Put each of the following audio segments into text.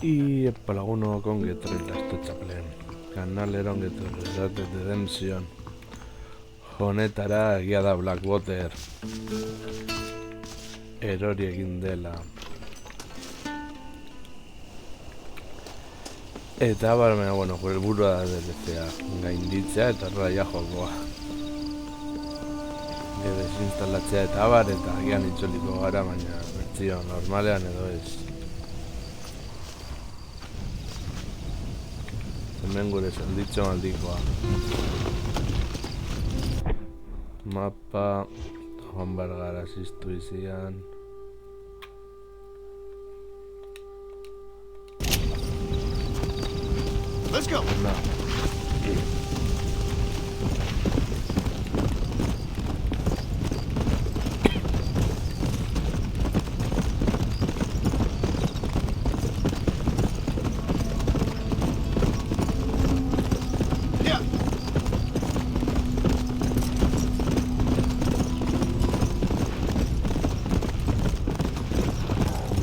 Y palaguno con getrela esto txaplen. Kanalera ongetorri Redemption. Honetara egia da Blackwater. Erori egin dela. Eta baina, bueno, gure burua da DLCa gainditzea eta raia jokoa. Desinstalatzea eta abar eta agian itxoliko gara, baina bertsio normalean edo ez. Hemen gure zelditxo aldikoa. Mapa, joan bargara ziztu izian. Let's go. No.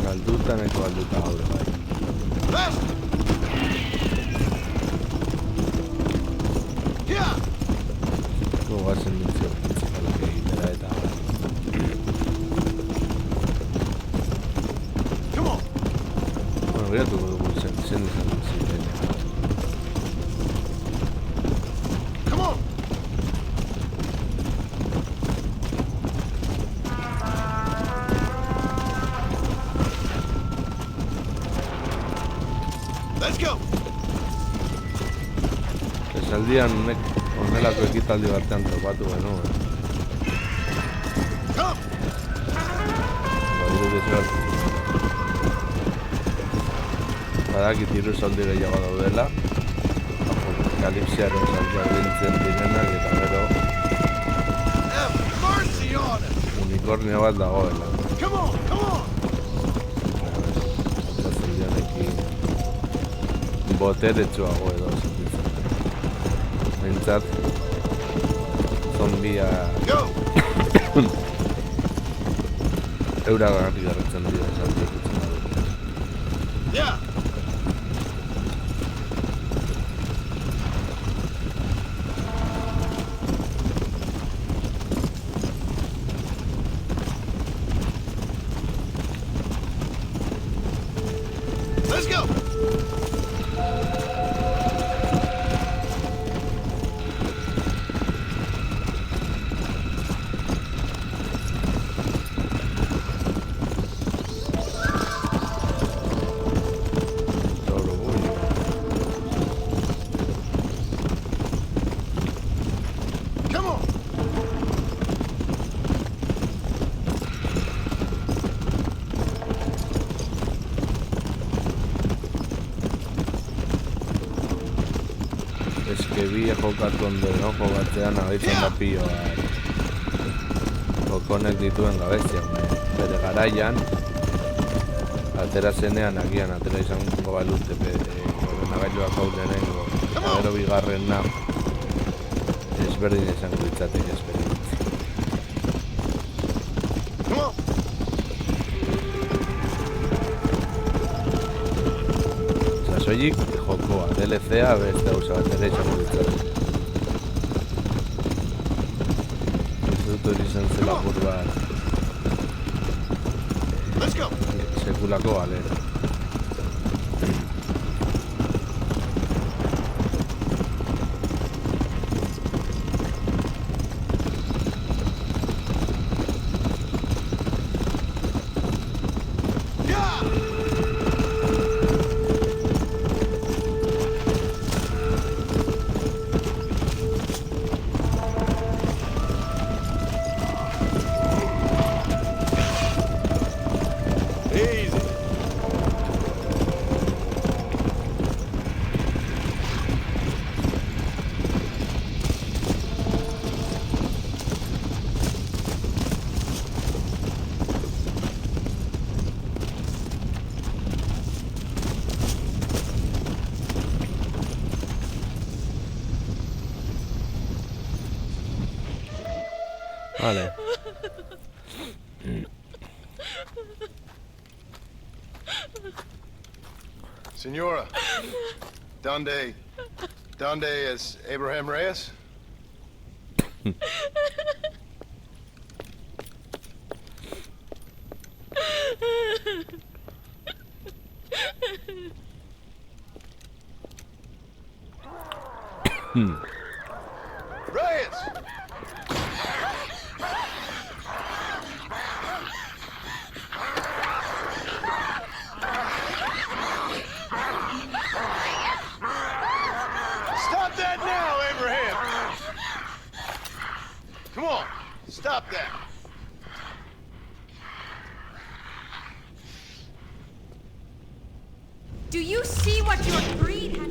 Galdutaneko galduta gaude bai. Gogazen nintzio principalak egitera eta bueno, biratuko dugu zen izan ziren. Esaldian honelako ekitaldi batean topatu genuen. Badiru dizut. Badakit hiru zaldi gehiago daudela. Apokalipsiaren zaldiak dintzen direnak eta gero unikornio bat dagoela. Eta zaldianekin boteretsuago edo Mintzat zombia eura garri garretzen dira esaldi ikutzen dut. Let's go. Bi jokatu ondero jogatzean abaitzen da pioa jokonek dituen gabezia. Bere garaian atera zenean agian atera izango balute ordenagailuak hau lehenengo eta gero bigarrena ezberdin izango ditzatek esperientzia. Soilik jokoa, DLCa beste gauza bat ere izango ditzaten. Ez dut hori izan zela bat sekulako galera. Vale. Senora. Donde is Abraham Reyes? Reyes! Stop that now, Abraham! Come on, stop that. Do you see what your greed has...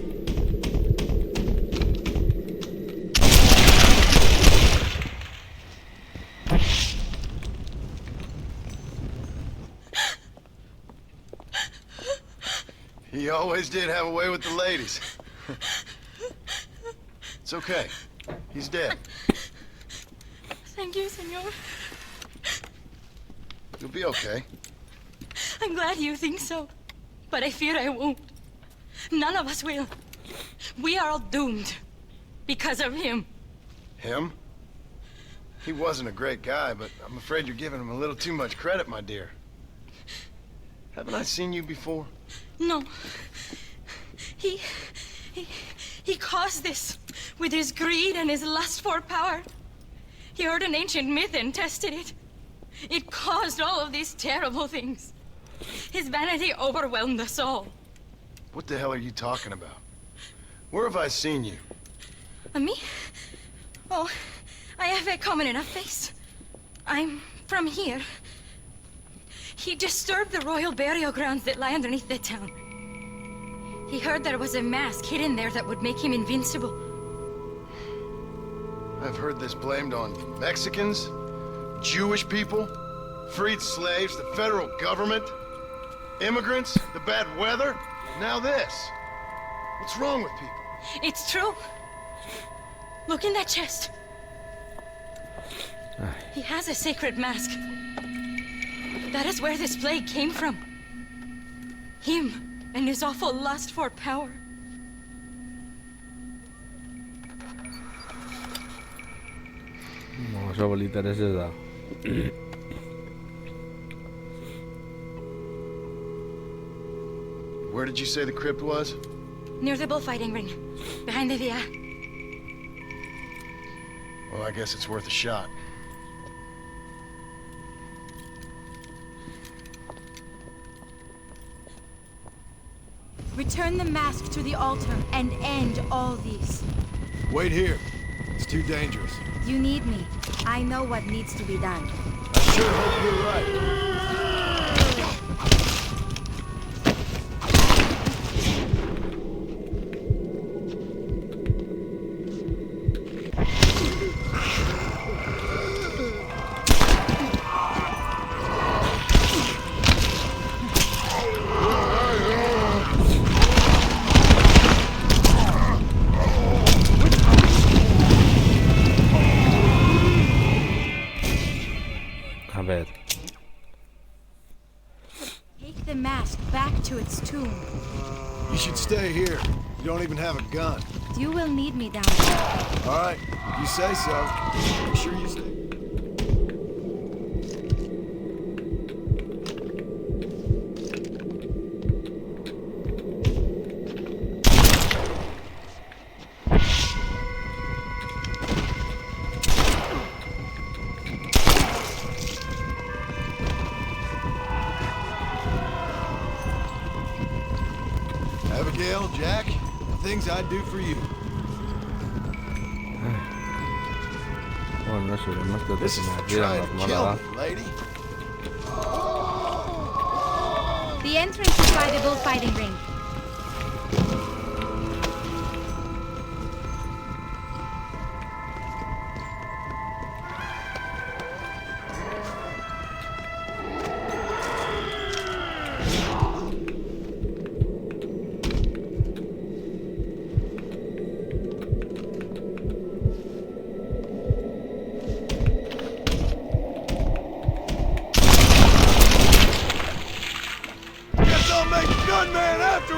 He always did have a way with the ladies. It's okay. He's dead. Thank you, senor. You'll be okay. I'm glad you think so. But I fear I won't. None of us will. We are all doomed. Because of him. Him? He wasn't a great guy, but I'm afraid you're giving him a little too much credit, my dear. Haven't I seen you before? No. He caused this with his greed and his lust for power. He heard an ancient myth and tested it. It caused all of these terrible things. His vanity overwhelmed us all. What the hell are you talking about? Where have I seen you? Me? Oh, I have a common enough face. I'm from here. He disturbed the royal burial grounds that lie underneath the town. He heard there was a mask hidden there that would make him invincible. I've heard this blamed on Mexicans, Jewish people, freed slaves, the federal government, immigrants, the bad weather, now this. What's wrong with people? It's true. Look in that chest. He has a sacred mask. That is where this plague came from. Him and his awful lust for power. No, esa bolita es esa. Where did you say the crypt was? Near the bullfighting ring. Behind the villa. Well, I guess it's worth a shot. Return the mask to the altar and end all these. Wait here. It's too dangerous. You need me. I know what needs to be done. I sure hope you're right. A ver. Take the mask back to its tomb. You should stay here. You don't even have a gun. You will need me down there. All right, you say so. Make sure you stay. Abigail, Jack, the things I'd do for you. Bueno, no sé, no creo que This se is me for abriera trying la to armada. kill me, lady. The entrance is by the bullfighting ring. Guess I'll make gunman after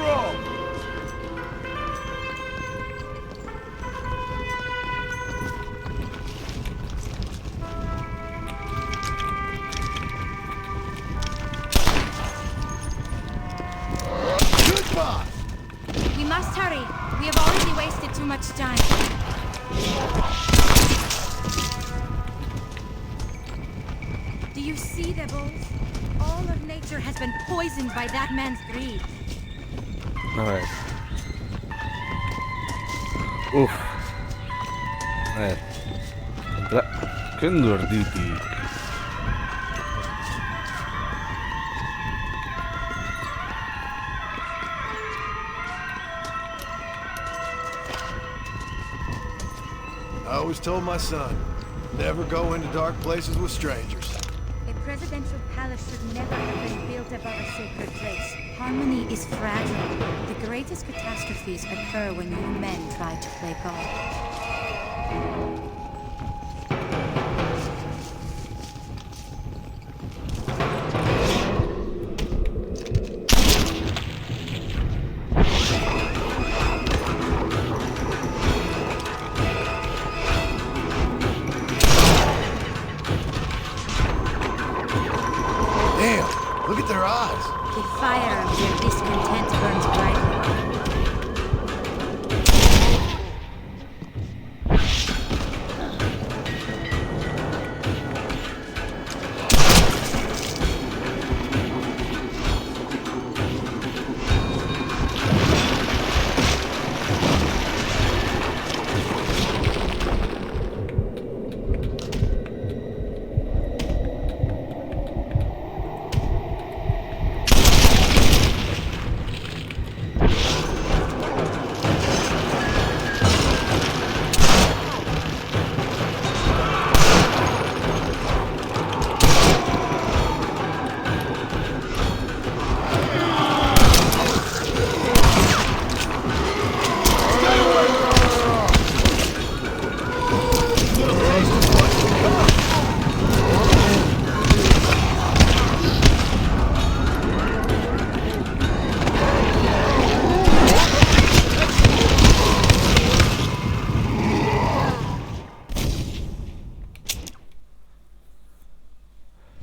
hurry. We have already wasted too much time. Do you see the bulls? All of nature has been poisoned by that man's greed. A ver. Uf. A ver. Qué engorditi. I always told my son, never go into dark places with strangers. A presidential palace should never have been built above a sacred place. Harmony is fragile. The greatest catastrophes occur when you men try to play God. Damn, look at their eyes. The fire of their discontent burns brightly.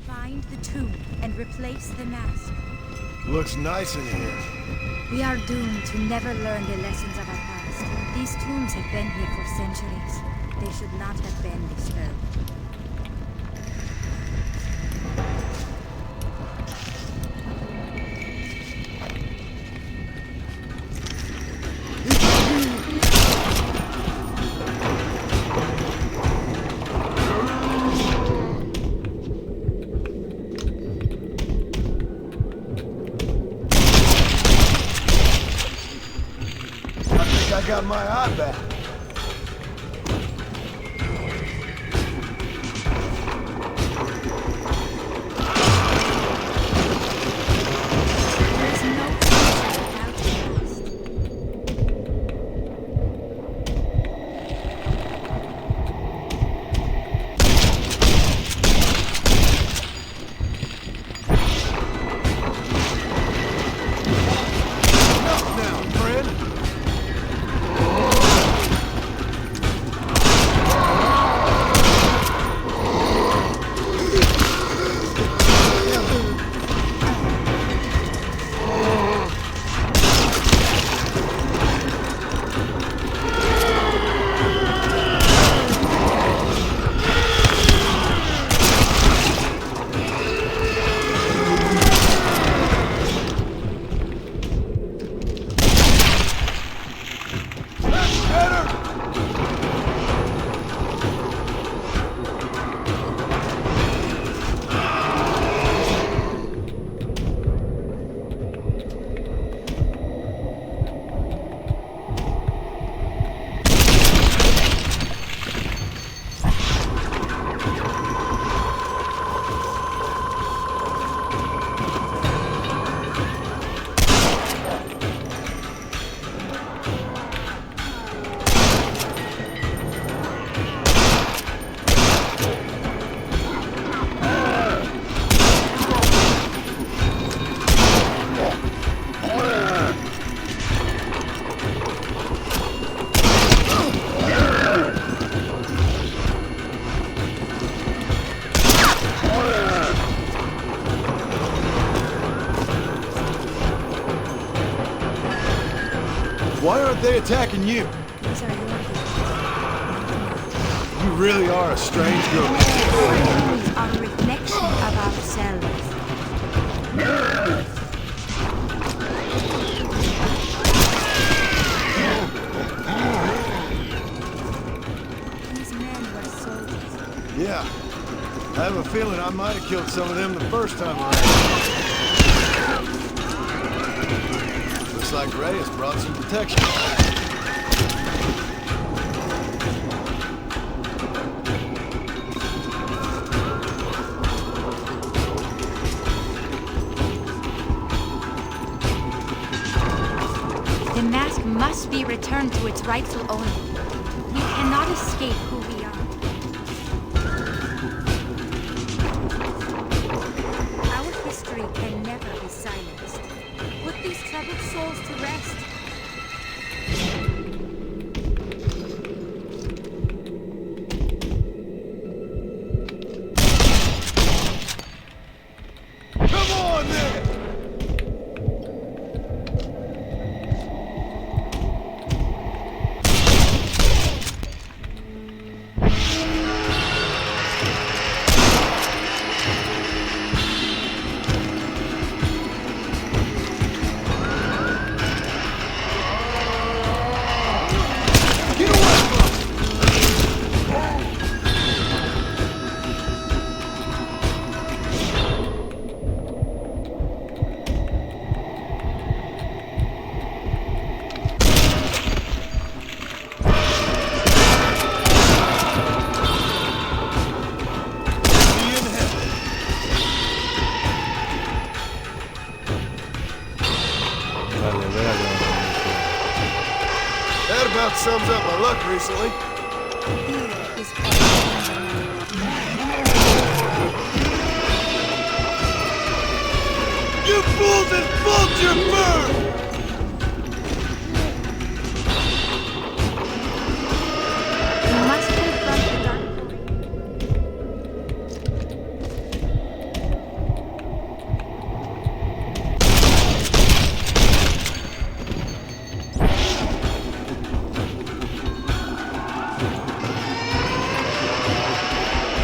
Find the tomb and replace the mask. Looks nice in here. We are doomed to never learn the lessons of our past. These tombs have been here for centuries. They should not have been disturbed. I got my eye back. There's no future without the past. Now, friend. aren't they attacking you? These are your You really are a strange girl. These are a reflection of ourselves. These men were soldiers. Yeah. I have a feeling I might have killed some of them the first time around. Looks like Ray has brought some protection. The mask must be returned to its rightful owner. We cannot escape who we are. Our history can never be silenced. Put these troubled souls to rest. Come on, then! That about sums up my luck recently. You fools and vulture bird! We must confront the dark.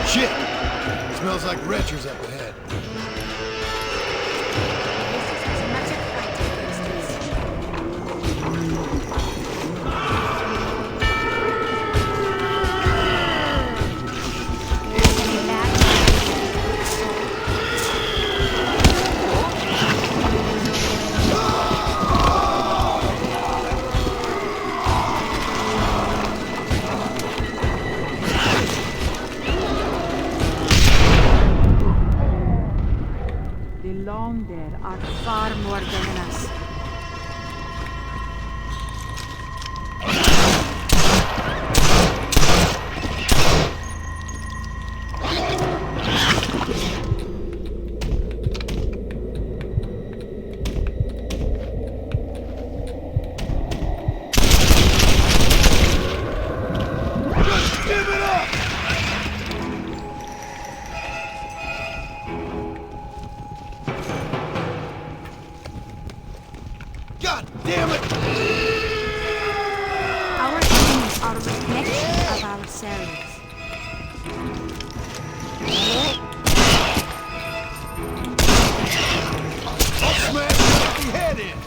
Shit! Smells like Retcher's up ahead. This is as much a fight against us. The long dead are far more than us. Just give it up! God damn it! Our enemies are a reflection of ourselves. I'll smash your head in!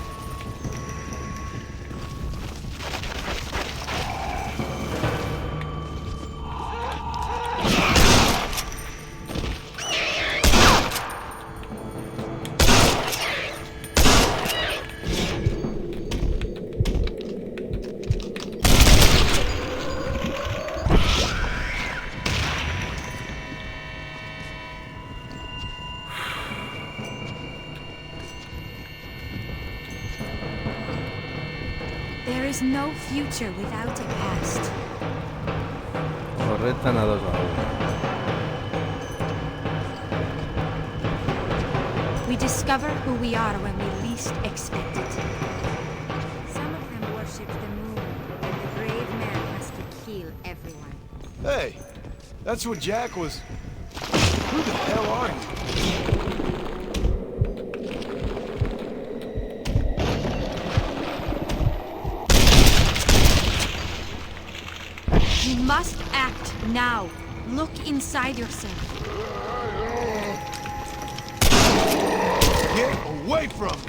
There is no future without a past. Correctan a 2-1. We discover who we are when we least expect it. Some of them worship the moon, and the brave man has to kill everyone. Hey, that's what Jack was... Who the hell are you? You must act now. Look inside yourself. Get away from me!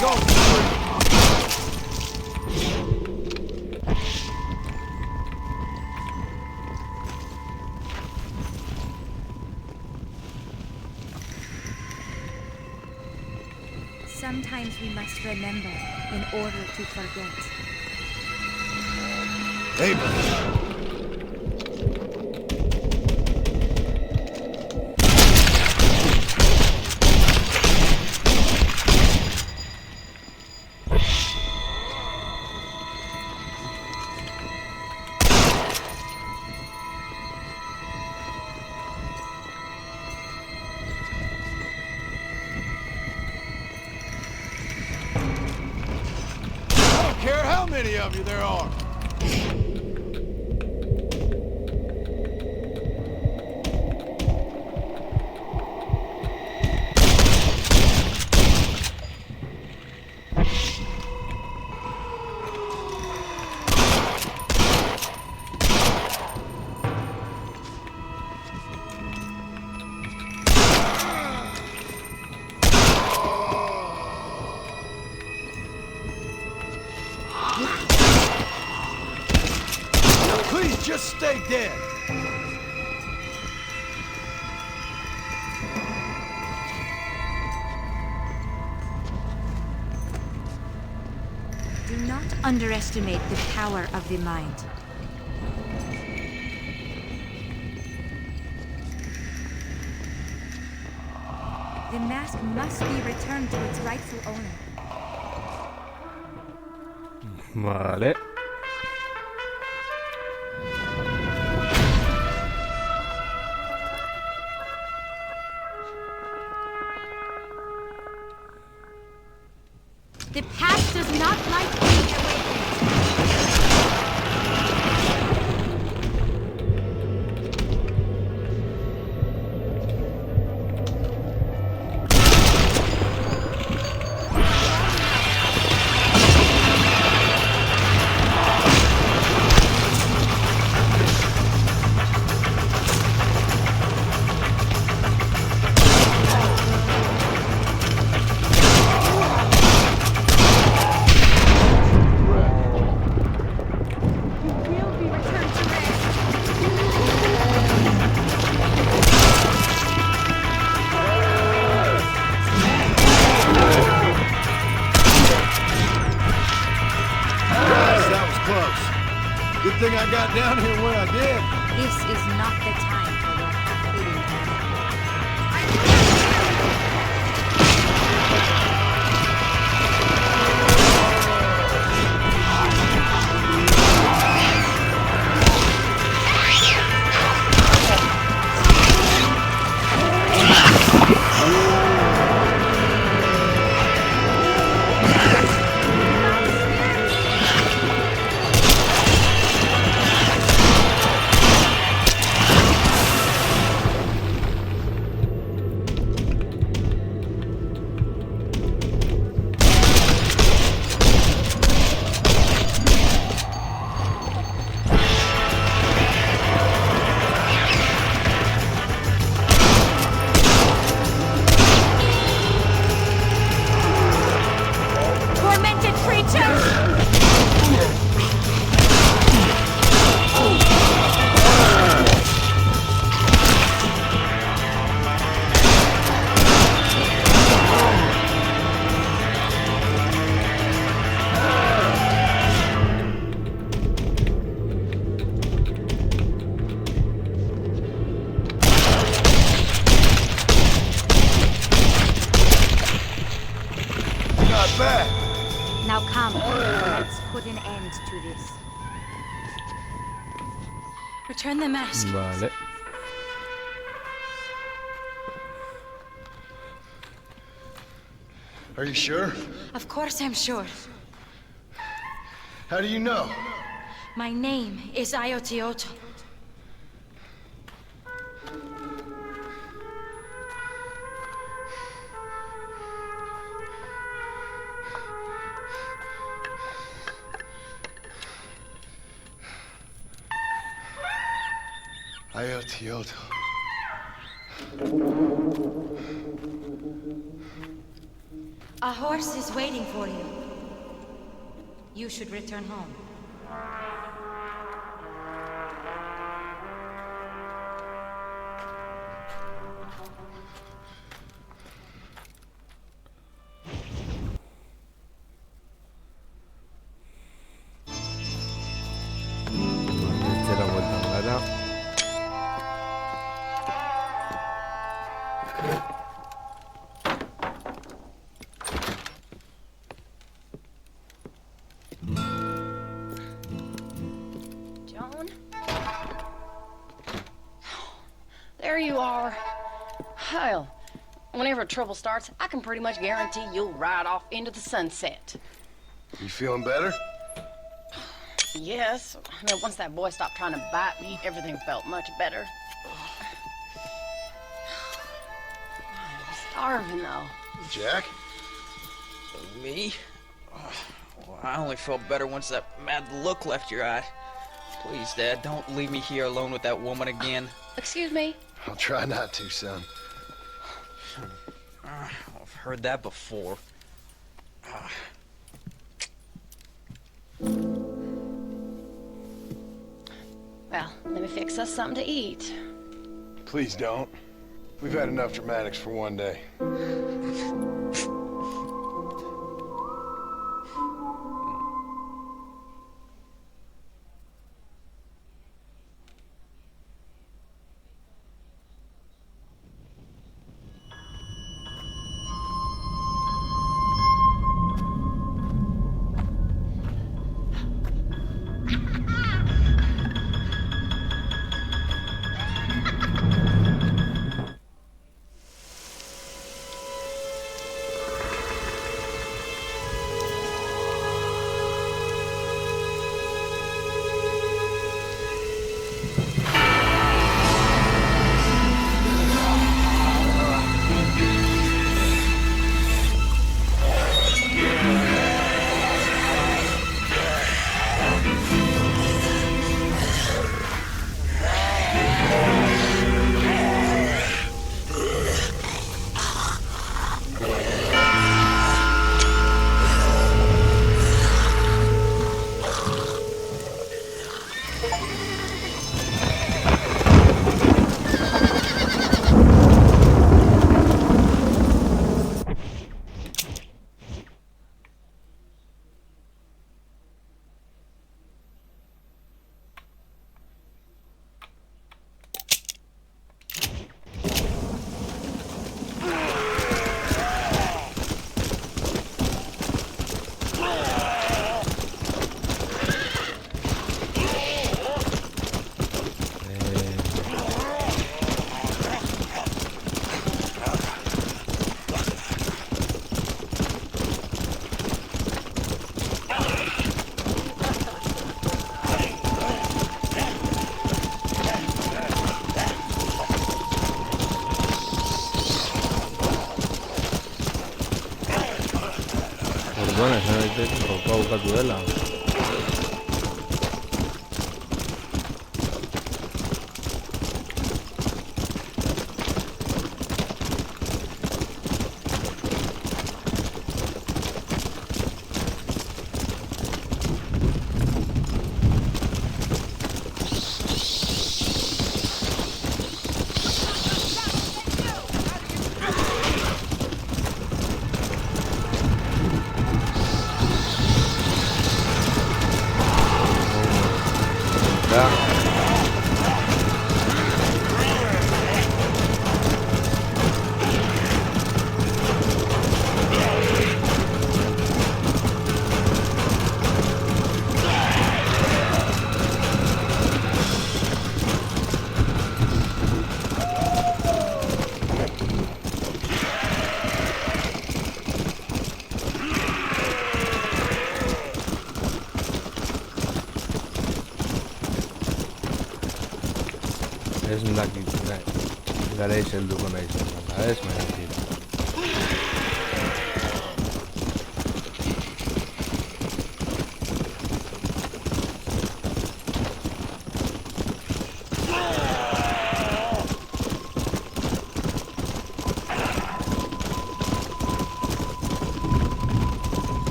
Go! Sometimes we must remember in order to forget. Ava! I don't care how many of you there are! Please just stay dead! Do not underestimate the power of the mind. The mask must be returned to its rightful owner. Vale. The past does not like being awakened. Good thing I got down here when I did. This is not the time for your half-witting panic. Tormented creatures! Not bad. Now come, let's put an end to this. Return the mask. Vale. Are you sure? Of course I'm sure. How do you know? My name is Ayotioto. Teodo. A horse is waiting for you. You should return home. Zera bueltan gara. John? There you are. Hell, whenever trouble starts, I can pretty much guarantee you'll ride off into the sunset. You feeling better? Yes. I mean, once that boy stopped trying to bite me, everything felt much better. I'm starving, though. Jack? Me? Well, I only felt better once that mad look left your eye. Please, Dad, don't leave me here alone with that woman again. Excuse me? I'll try not to, son. I've heard that before. Well, let me fix us something to eat. Please don't. We've had enough dramatics for one day. Perdona, se ropa bukatu dela. Ez dakit, gara helduko nahi zen, ez mentira.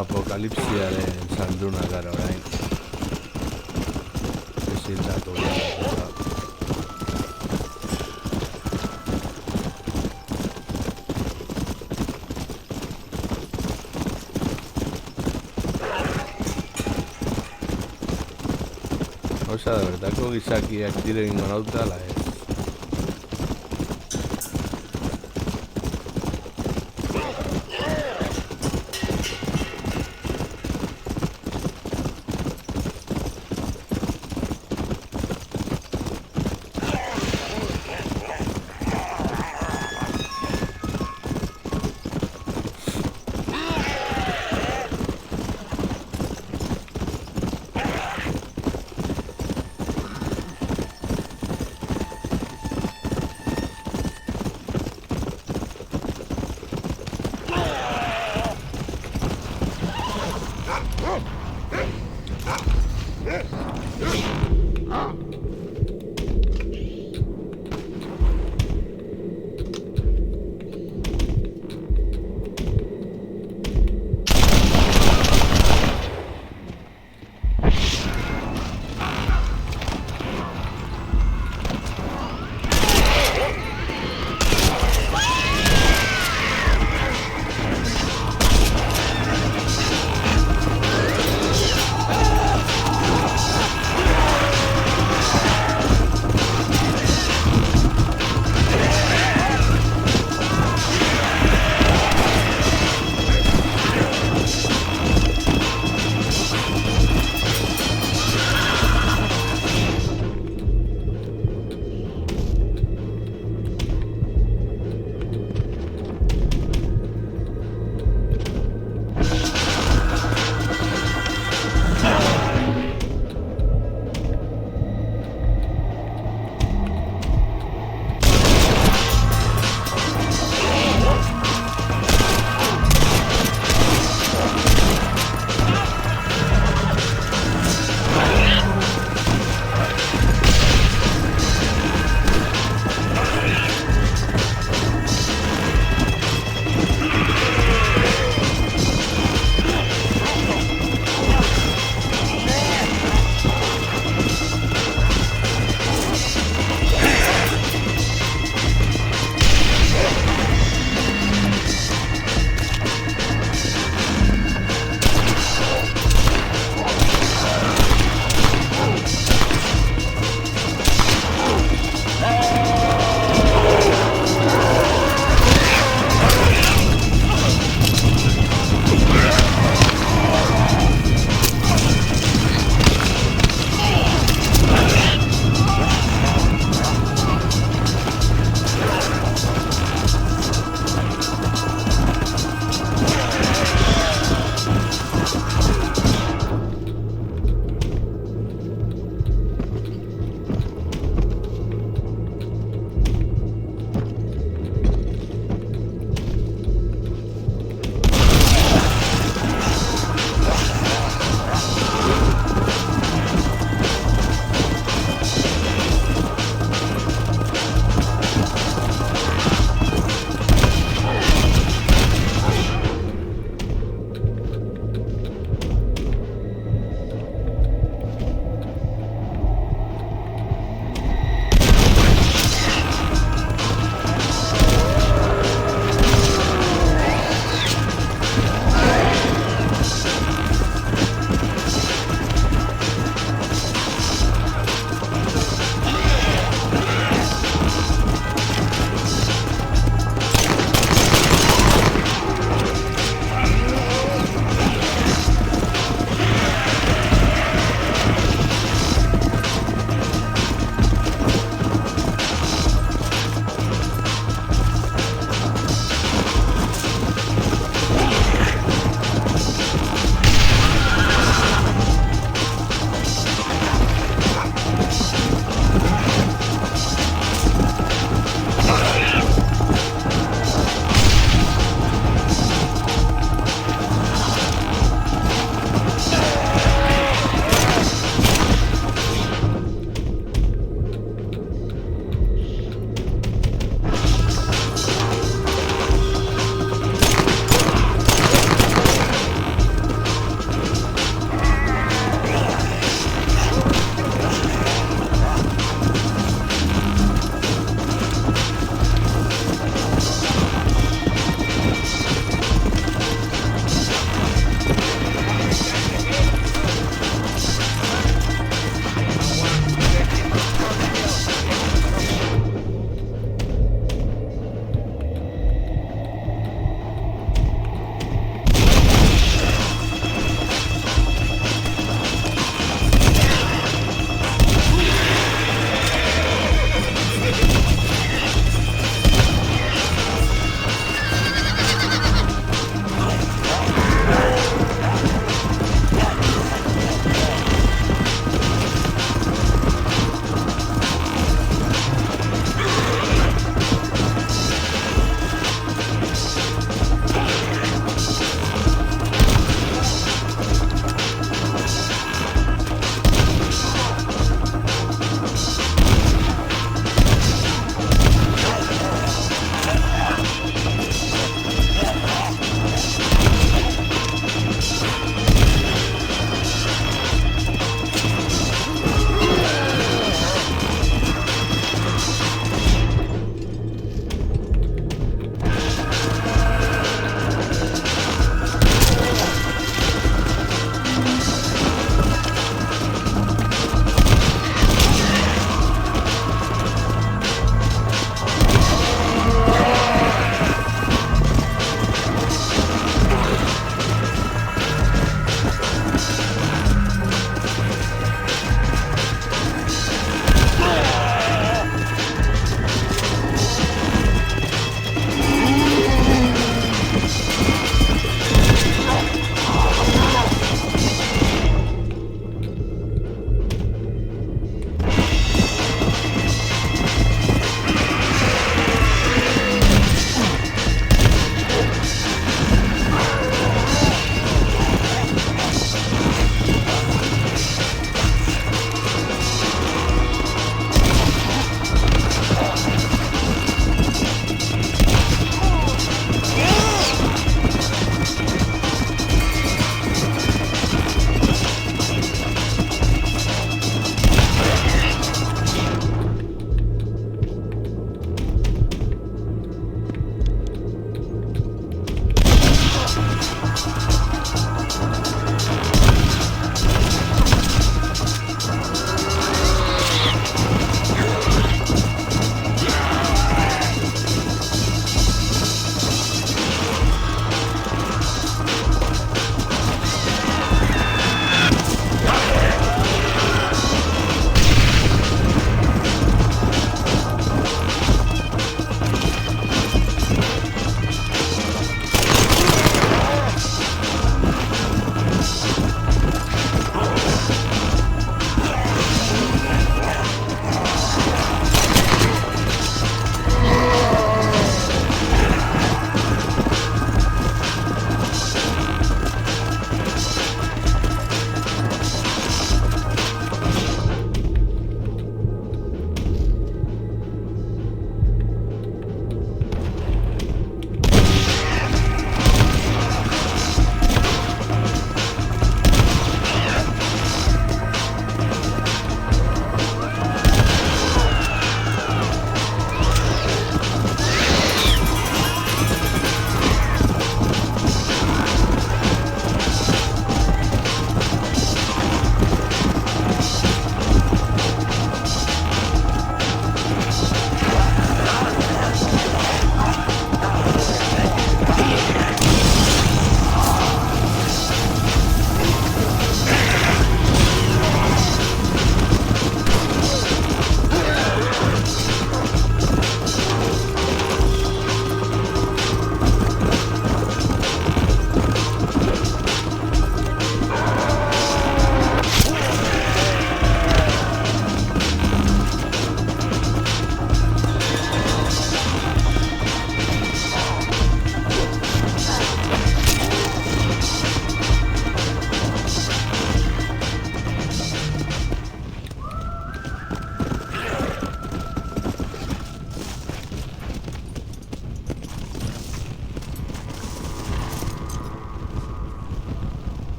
Apokalipsiaren zalduna gara orain. Eziltatu gara. Osa da bertako gizakiak tiro egingo nauta, ala ez.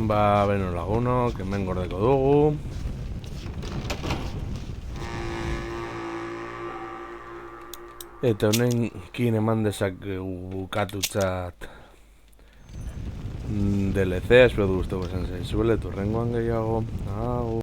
ba, beno lagunok, hemen gordeko dugu. Eta honekin eman dezakegu bukatutzat DLC, espero du gustoko esan zaizuela, etorrengoan gehiago.